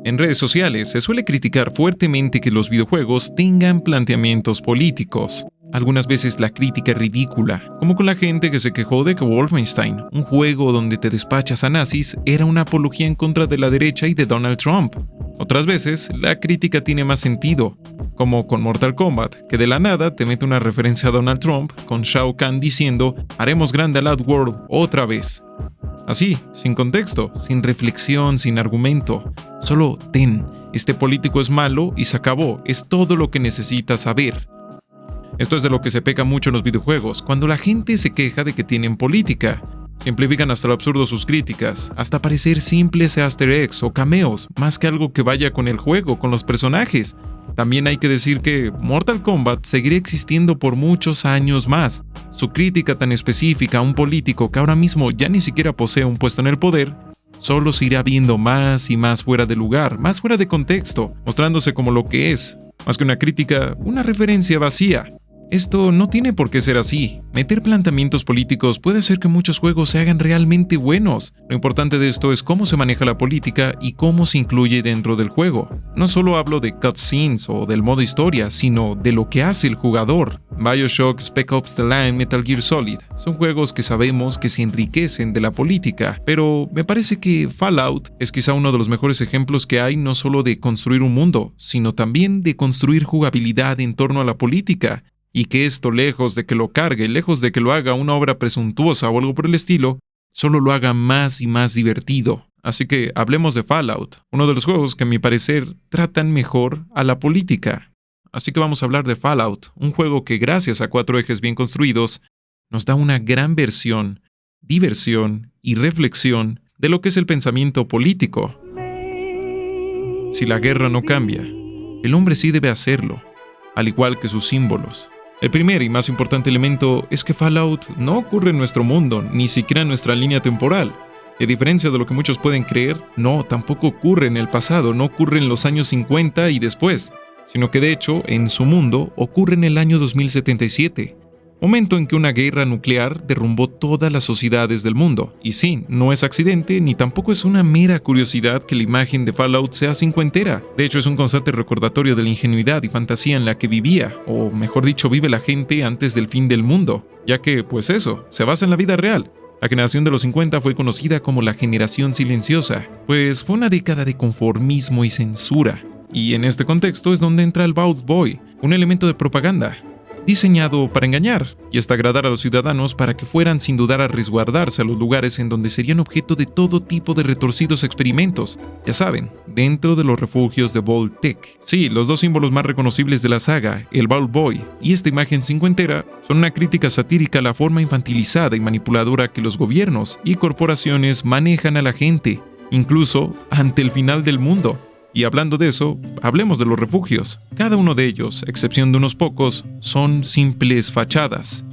En redes sociales se suele criticar fuertemente que los videojuegos tengan planteamientos políticos. Algunas veces la crítica es ridícula, como con la gente que se quejó de que Wolfenstein, un juego donde te despachas a nazis, era una apología en contra de la derecha y de Donald Trump. Otras veces, la crítica tiene más sentido, como con Mortal Kombat, que de la nada te mete una referencia a Donald Trump con Shao Kahn diciendo «Haremos grande al Outworld otra vez». Así, sin contexto, sin reflexión, sin argumento. Solo este político es malo y se acabó, es todo lo que necesitas saber. Esto es de lo que se peca mucho en los videojuegos, cuando la gente se queja de que tienen política. Simplifican hasta lo absurdo sus críticas, hasta parecer simples easter eggs o cameos, más que algo que vaya con el juego, con los personajes. También hay que decir que Mortal Kombat seguirá existiendo por muchos años más. Su crítica tan específica a un político que ahora mismo ya ni siquiera posee un puesto en el poder, solo se irá viendo más y más fuera de lugar, más fuera de contexto, mostrándose como lo que es, más que una crítica, una referencia vacía. Esto no tiene por qué ser así. Meter planteamientos políticos puede hacer que muchos juegos se hagan realmente buenos. Lo importante de esto es cómo se maneja la política y cómo se incluye dentro del juego. No solo hablo de cutscenes o del modo historia, sino de lo que hace el jugador. BioShock, Spec Ops The Line, Metal Gear Solid son juegos que sabemos que se enriquecen de la política, pero me parece que Fallout es quizá uno de los mejores ejemplos que hay, no solo de construir un mundo, sino también de construir jugabilidad en torno a la política. Y que esto, lejos de que lo cargue, lejos de que lo haga una obra presuntuosa o algo por el estilo, solo lo haga más y más divertido. Así que hablemos de Fallout, uno de los juegos que a mi parecer tratan mejor a la política. Así que vamos a hablar de Fallout, un juego que gracias a 4 ejes bien construidos, nos da una gran versión, diversión y reflexión de lo que es el pensamiento político. Si la guerra no cambia, el hombre sí debe hacerlo, al igual que sus símbolos. El primer y más importante elemento es que Fallout no ocurre en nuestro mundo, ni siquiera en nuestra línea temporal. Y a diferencia de lo que muchos pueden creer, no, tampoco ocurre en el pasado, no ocurre en los años 50 y después, sino que de hecho, en su mundo, ocurre en el año 2077, momento en que una guerra nuclear derrumbó todas las sociedades del mundo. Y sí, no es accidente, ni tampoco es una mera curiosidad que la imagen de Fallout sea cincuentera. De hecho, es un constante recordatorio de la ingenuidad y fantasía en la que vivía, o mejor dicho, vive la gente antes del fin del mundo, ya que, pues eso, se basa en la vida real. La generación de los 50 fue conocida como la generación silenciosa, pues fue una década de conformismo y censura. Y en este contexto es donde entra el Vault Boy, un elemento de propaganda, diseñado para engañar y hasta agradar a los ciudadanos para que fueran sin dudar a resguardarse a los lugares en donde serían objeto de todo tipo de retorcidos experimentos, ya saben, dentro de los refugios de Vault-Tec. Sí, los dos símbolos más reconocibles de la saga, el Vault Boy y esta imagen cincuentera, son una crítica satírica a la forma infantilizada y manipuladora que los gobiernos y corporaciones manejan a la gente, incluso ante el final del mundo. Y hablando de eso, hablemos de los refugios. Cada uno de ellos, a excepción de unos pocos, son simples fachadas,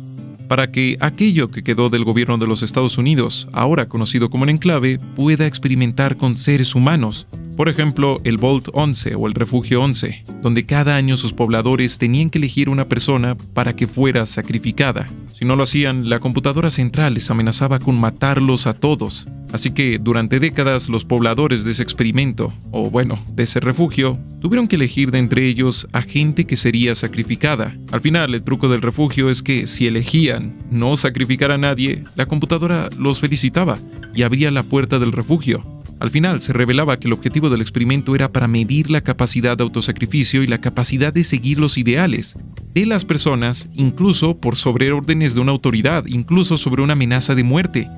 para que aquello que quedó del gobierno de los Estados Unidos, ahora conocido como el Enclave, pueda experimentar con seres humanos. Por ejemplo, el Vault 11 o el Refugio 11, donde cada año sus pobladores tenían que elegir una persona para que fuera sacrificada. Si no lo hacían, la computadora central les amenazaba con matarlos a todos. Así que durante décadas los pobladores de ese experimento, o bueno, de ese refugio, tuvieron que elegir de entre ellos a gente que sería sacrificada. Al final, el truco del refugio es que si elegían no sacrificar a nadie, la computadora los felicitaba y abría la puerta del refugio. Al final se revelaba que el objetivo del experimento era para medir la capacidad de autosacrificio y la capacidad de seguir los ideales de las personas, incluso por sobre órdenes de una autoridad, incluso sobre una amenaza de muerte.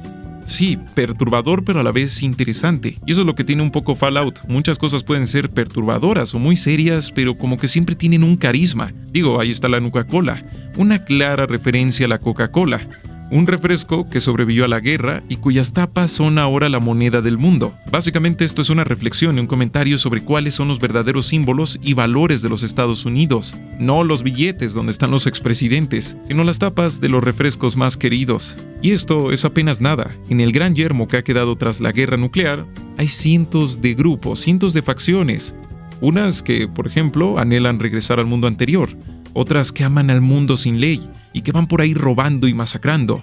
Sí, perturbador pero a la vez interesante. Y eso es lo que tiene un poco Fallout. Muchas cosas pueden ser perturbadoras o muy serias, pero como que siempre tienen un carisma. Digo, ahí está la Nuka-Cola, una clara referencia a la Coca-Cola. Un refresco que sobrevivió a la guerra y cuyas tapas son ahora la moneda del mundo. Básicamente esto es una reflexión y un comentario sobre cuáles son los verdaderos símbolos y valores de los Estados Unidos. No los billetes donde están los expresidentes, sino las tapas de los refrescos más queridos. Y esto es apenas nada. En el gran yermo que ha quedado tras la guerra nuclear, hay cientos de grupos, cientos de facciones. Unas que, por ejemplo, anhelan regresar al mundo anterior. Otras que aman al mundo sin ley y que van por ahí robando y masacrando.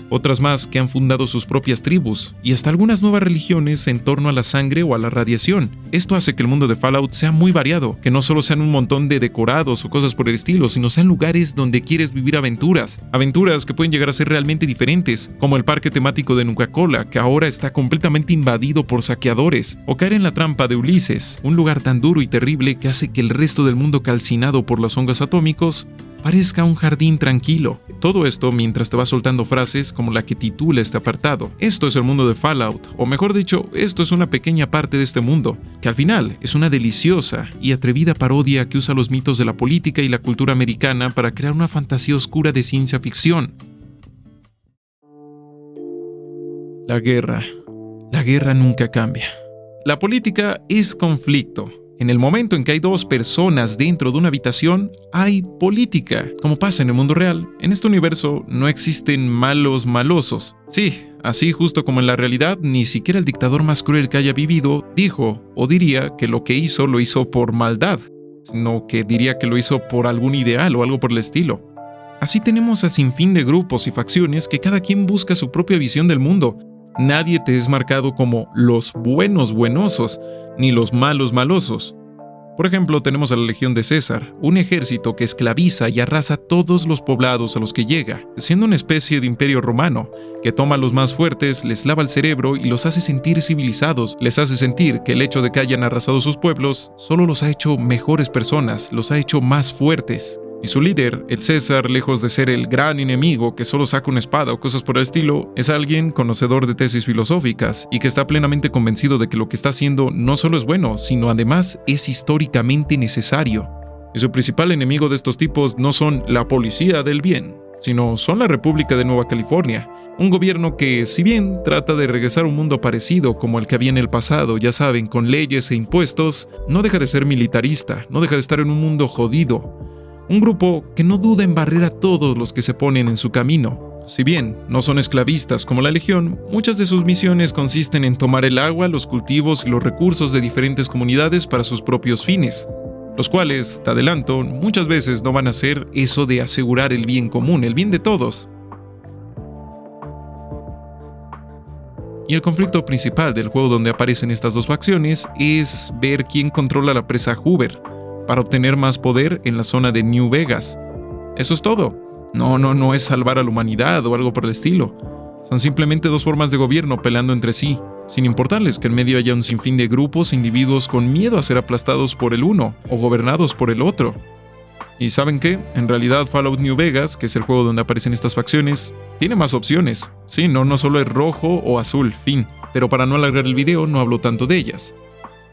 otras más que han fundado sus propias tribus, y hasta algunas nuevas religiones en torno a la sangre o a la radiación. Esto hace que el mundo de Fallout sea muy variado, que no solo sean un montón de decorados o cosas por el estilo, sino sean lugares donde quieres vivir aventuras que pueden llegar a ser realmente diferentes, como el parque temático de Nuka-Cola, que ahora está completamente invadido por saqueadores, o caer en la trampa de Ulises, un lugar tan duro y terrible que hace que el resto del mundo calcinado por los hongos atómicos parezca un jardín tranquilo. Todo esto mientras te vas soltando frases como la que titula este apartado. Esto es el mundo de Fallout, o mejor dicho, esto es una pequeña parte de este mundo, que al final es una deliciosa y atrevida parodia que usa los mitos de la política y la cultura americana para crear una fantasía oscura de ciencia ficción. La guerra. La guerra nunca cambia. La política es conflicto. En el momento en que hay dos personas dentro de una habitación, hay política. Como pasa en el mundo real, en este universo no existen malos malosos. Sí, así justo como en la realidad, ni siquiera el dictador más cruel que haya vivido dijo o diría que lo que hizo lo hizo por maldad, sino que diría que lo hizo por algún ideal o algo por el estilo. Así tenemos a sinfín de grupos y facciones que cada quien busca su propia visión del mundo. Nadie te es marcado como los buenos buenosos, ni los malos malosos. Por ejemplo, tenemos a la Legión de César, un ejército que esclaviza y arrasa todos los poblados a los que llega, siendo una especie de imperio romano, que toma a los más fuertes, les lava el cerebro y los hace sentir civilizados, les hace sentir que el hecho de que hayan arrasado sus pueblos solo los ha hecho mejores personas, los ha hecho más fuertes. Y su líder, el César, lejos de ser el gran enemigo que solo saca una espada o cosas por el estilo, es alguien conocedor de tesis filosóficas y que está plenamente convencido de que lo que está haciendo no solo es bueno, sino además es históricamente necesario. Y su principal enemigo de estos tipos no son la policía del bien, sino son la República de Nueva California, un gobierno que, si bien trata de regresar a un mundo parecido como el que había en el pasado, ya saben, con leyes e impuestos, no deja de ser militarista, no deja de estar en un mundo jodido. Un grupo que no duda en barrer a todos los que se ponen en su camino. Si bien no son esclavistas como la Legión, muchas de sus misiones consisten en tomar el agua, los cultivos y los recursos de diferentes comunidades para sus propios fines, los cuales, te adelanto, muchas veces no van a ser eso de asegurar el bien común, el bien de todos. Y el conflicto principal del juego donde aparecen estas dos facciones es ver quién controla la presa Hoover, para obtener más poder en la zona de New Vegas. Eso es todo. No es salvar a la humanidad o algo por el estilo. Son simplemente dos formas de gobierno peleando entre sí, sin importarles que en medio haya un sinfín de grupos e individuos con miedo a ser aplastados por el uno o gobernados por el otro. ¿Y saben qué? En realidad Fallout New Vegas, que es el juego donde aparecen estas facciones, tiene más opciones. Sí, no solo es rojo o azul, fin. Pero para no alargar el video no hablo tanto de ellas.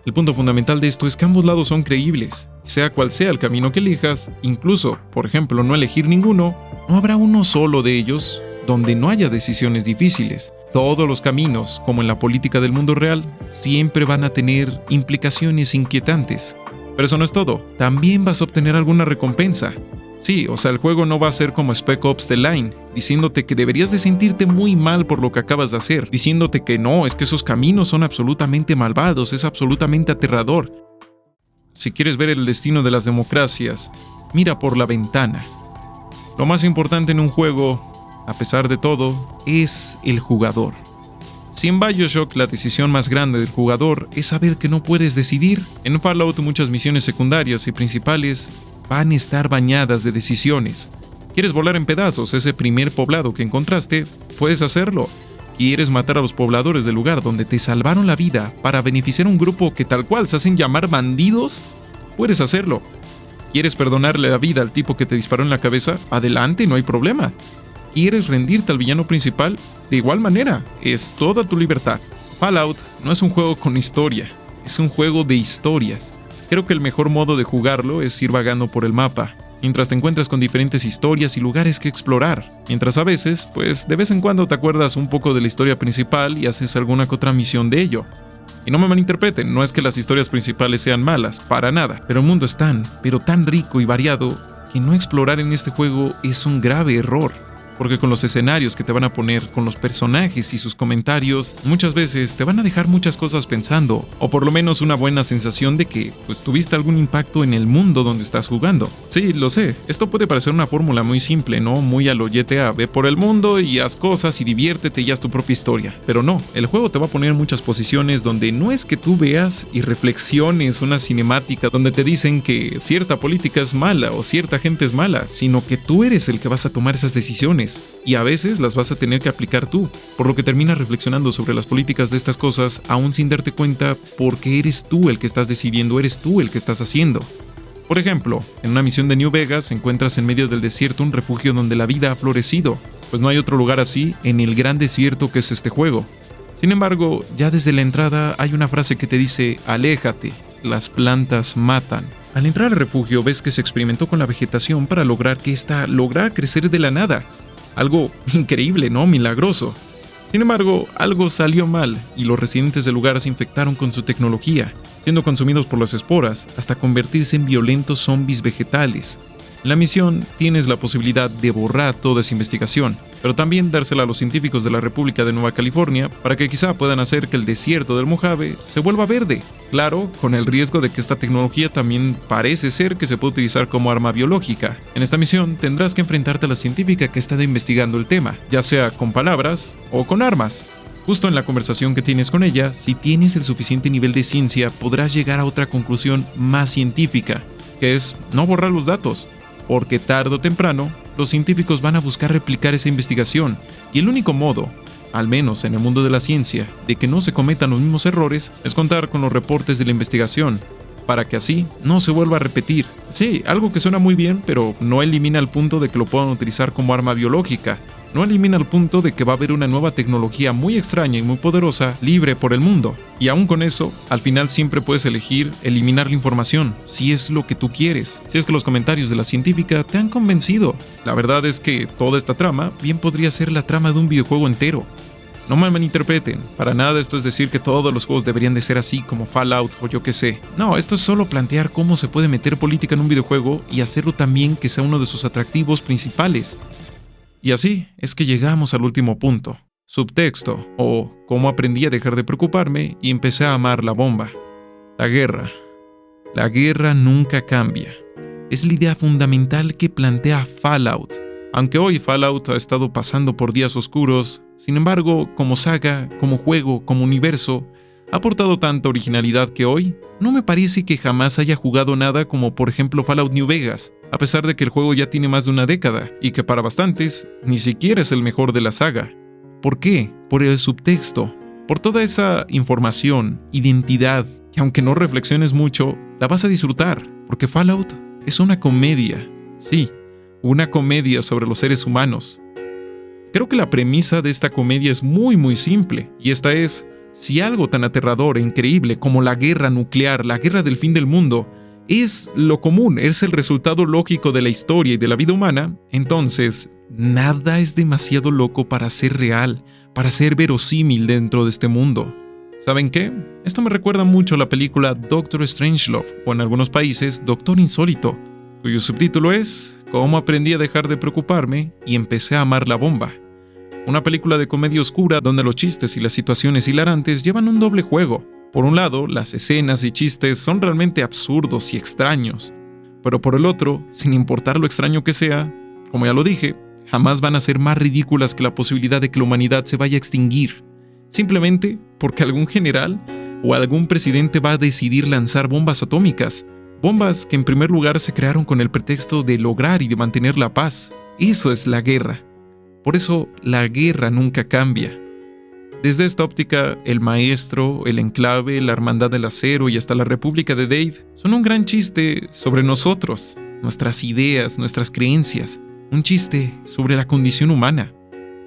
El punto fundamental de esto es que ambos lados son creíbles. Sea cual sea el camino que elijas, incluso, por ejemplo, no elegir ninguno, no habrá uno solo de ellos donde no haya decisiones difíciles. Todos los caminos, como en la política del mundo real, siempre van a tener implicaciones inquietantes. Pero eso no es todo, también vas a obtener alguna recompensa. Sí, o sea, el juego no va a ser como Spec Ops The Line, diciéndote que deberías de sentirte muy mal por lo que acabas de hacer, diciéndote que no, es que esos caminos son absolutamente malvados, es absolutamente aterrador. Si quieres ver el destino de las democracias, mira por la ventana. Lo más importante en un juego, a pesar de todo, es el jugador. Si en BioShock la decisión más grande del jugador es saber que no puedes decidir, en Fallout muchas misiones secundarias y principales van a estar bañadas de decisiones. ¿Quieres volar en pedazos ese primer poblado que encontraste? Puedes hacerlo. ¿Quieres matar a los pobladores del lugar donde te salvaron la vida para beneficiar a un grupo que tal cual se hacen llamar bandidos? Puedes hacerlo. ¿Quieres perdonarle la vida al tipo que te disparó en la cabeza? Adelante, no hay problema. ¿Quieres rendirte al villano principal? De igual manera, es toda tu libertad. Fallout no es un juego con historia, es un juego de historias. Creo que el mejor modo de jugarlo es ir vagando por el mapa, mientras te encuentras con diferentes historias y lugares que explorar, mientras a veces, pues de vez en cuando te acuerdas un poco de la historia principal y haces alguna que otra misión de ello. Y no me malinterpreten, no es que las historias principales sean malas, para nada, pero el mundo es tan rico y variado, que no explorar en este juego es un grave error. porque con los escenarios que te van a poner, con los personajes y sus comentarios, muchas veces te van a dejar muchas cosas pensando, o por lo menos una buena sensación de que pues tuviste algún impacto en el mundo donde estás jugando. Sí, lo sé, esto puede parecer una fórmula muy simple, ¿no? Muy a lo GTA, ve por el mundo y haz cosas y diviértete y haz tu propia historia. Pero no, el juego te va a poner en muchas posiciones donde no es que tú veas y reflexiones una cinemática donde te dicen que cierta política es mala o cierta gente es mala, sino que tú eres el que vas a tomar esas decisiones. Y a veces las vas a tener que aplicar tú, por lo que terminas reflexionando sobre las políticas de estas cosas aún sin darte cuenta porque eres tú el que estás decidiendo, eres tú el que estás haciendo. Por ejemplo, en una misión de New Vegas encuentras en medio del desierto un refugio donde la vida ha florecido, pues no hay otro lugar así en el gran desierto que es este juego. Sin embargo, ya desde la entrada hay una frase que te dice: aléjate, las plantas matan. Al entrar al refugio ves que se experimentó con la vegetación para lograr que ésta lograra crecer de la nada. Algo increíble, ¿no? Milagroso. Sin embargo, algo salió mal y los residentes del lugar se infectaron con su tecnología, siendo consumidos por las esporas hasta convertirse en violentos zombies vegetales. En la misión tienes la posibilidad de borrar toda esa investigación, pero también dársela a los científicos de la República de Nueva California para que quizá puedan hacer que el desierto del Mojave se vuelva verde. Claro, con el riesgo de que esta tecnología también parece ser que se puede utilizar como arma biológica. En esta misión tendrás que enfrentarte a la científica que ha estado investigando el tema, ya sea con palabras o con armas. Justo en la conversación que tienes con ella, si tienes el suficiente nivel de ciencia, podrás llegar a otra conclusión más científica, que es no borrar los datos, porque tarde o temprano los científicos van a buscar replicar esa investigación, y el único modo, al menos en el mundo de la ciencia, de que no se cometan los mismos errores es contar con los reportes de la investigación, para que así no se vuelva a repetir. Sí, algo que suena muy bien, pero no elimina el punto de que lo puedan utilizar como arma biológica. No elimina el punto de que va a haber una nueva tecnología muy extraña y muy poderosa libre por el mundo. Y aún con eso, al final siempre puedes elegir eliminar la información, si es lo que tú quieres. Si es que los comentarios de la científica te han convencido. La verdad es que toda esta trama bien podría ser la trama de un videojuego entero. No me malinterpreten, para nada esto es decir que todos los juegos deberían de ser así como Fallout o yo qué sé. No, esto es solo plantear cómo se puede meter política en un videojuego y hacerlo también que sea uno de sus atractivos principales. Y así es que llegamos al último punto, subtexto, o cómo aprendí a dejar de preocuparme y empecé a amar la bomba. La guerra. La guerra nunca cambia. Es la idea fundamental que plantea Fallout. Aunque hoy Fallout ha estado pasando por días oscuros, sin embargo, como saga, como juego, como universo, ha aportado tanta originalidad que hoy no me parece que jamás haya jugado nada como por ejemplo Fallout New Vegas, a pesar de que el juego ya tiene más de una década y que para bastantes ni siquiera es el mejor de la saga. ¿Por qué? Por el subtexto, por toda esa información, identidad, que aunque no reflexiones mucho, la vas a disfrutar, porque Fallout es una comedia, sí, una comedia sobre los seres humanos. Creo que la premisa de esta comedia es muy simple, y esta es: si algo tan aterrador e increíble como la guerra nuclear, la guerra del fin del mundo, es lo común, es el resultado lógico de la historia y de la vida humana, entonces nada es demasiado loco para ser real, para ser verosímil dentro de este mundo. ¿Saben qué? Esto me recuerda mucho a la película Doctor Strangelove, o en algunos países Doctor Insólito, cuyo subtítulo es Cómo aprendí a dejar de preocuparme y empecé a amar la bomba. Una película de comedia oscura donde los chistes y las situaciones hilarantes llevan un doble juego. Por un lado, las escenas y chistes son realmente absurdos y extraños, pero por el otro, sin importar lo extraño que sea, como ya lo dije, jamás van a ser más ridículas que la posibilidad de que la humanidad se vaya a extinguir, simplemente porque algún general o algún presidente va a decidir lanzar bombas atómicas, bombas que en primer lugar se crearon con el pretexto de lograr y de mantener la paz. Eso es la guerra. Por eso la guerra nunca cambia. Desde esta óptica, el Maestro, el Enclave, la Hermandad del Acero y hasta la República de Dave son un gran chiste sobre nosotros, nuestras ideas, nuestras creencias, un chiste sobre la condición humana.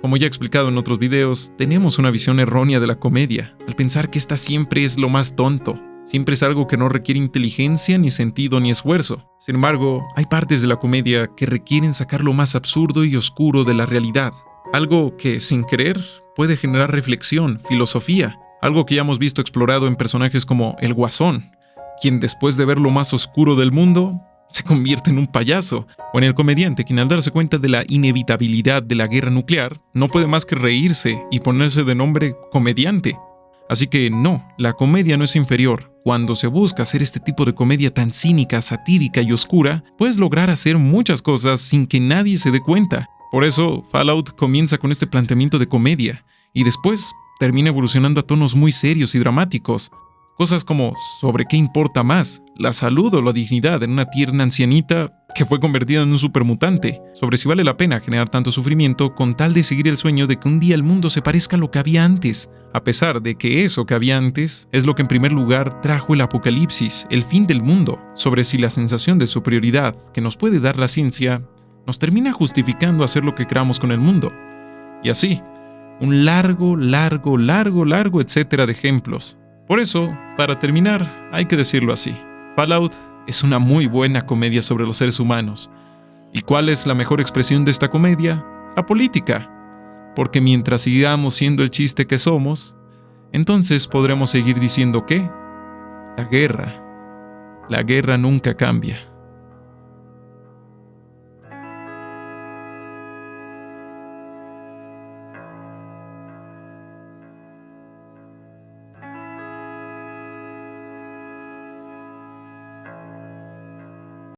Como ya he explicado en otros videos, tenemos una visión errónea de la comedia, al pensar que esta siempre es lo más tonto, siempre es algo que no requiere inteligencia, ni sentido, ni esfuerzo. Sin embargo, hay partes de la comedia que requieren sacar lo más absurdo y oscuro de la realidad, algo que, sin querer, puede generar reflexión, filosofía, algo que ya hemos visto explorado en personajes como el Guasón, quien después de ver lo más oscuro del mundo, se convierte en un payaso, o en el comediante quien al darse cuenta de la inevitabilidad de la guerra nuclear, no puede más que reírse y ponerse de nombre comediante. Así que no, la comedia no es inferior. Cuando se busca hacer este tipo de comedia tan cínica, satírica y oscura, puedes lograr hacer muchas cosas sin que nadie se dé cuenta. Por eso, Fallout comienza con este planteamiento de comedia, y después termina evolucionando a tonos muy serios y dramáticos. Cosas como sobre qué importa más, la salud o la dignidad en una tierna ancianita que fue convertida en un supermutante, sobre si vale la pena generar tanto sufrimiento con tal de seguir el sueño de que un día el mundo se parezca a lo que había antes, a pesar de que eso que había antes es lo que en primer lugar trajo el apocalipsis, el fin del mundo, sobre si la sensación de superioridad que nos puede dar la ciencia nos termina justificando hacer lo que queramos con el mundo. Y así, un largo etcétera de ejemplos. Por eso, para terminar, hay que decirlo así. Fallout es una muy buena comedia sobre los seres humanos. ¿Y cuál es la mejor expresión de esta comedia? La política. Porque mientras sigamos siendo el chiste que somos, entonces podremos seguir diciendo que la guerra nunca cambia.